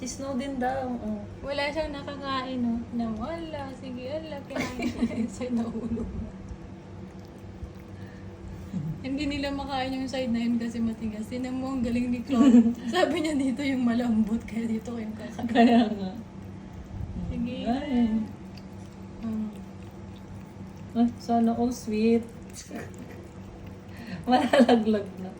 Si Snow din daw. Oh. Wala siyang nakakain, no? Na wala, sige, ala, kinain na yung side na ulo mo. Hindi nila makain yung side na yun kasi matigas. Tinan mo, ang galing ni Claude. Sabi niya dito yung malambot, kaya dito kayong kakain. Kaya nga. Sige. Ay. Hmm. Ay, sana all sweet. Malalaglag na.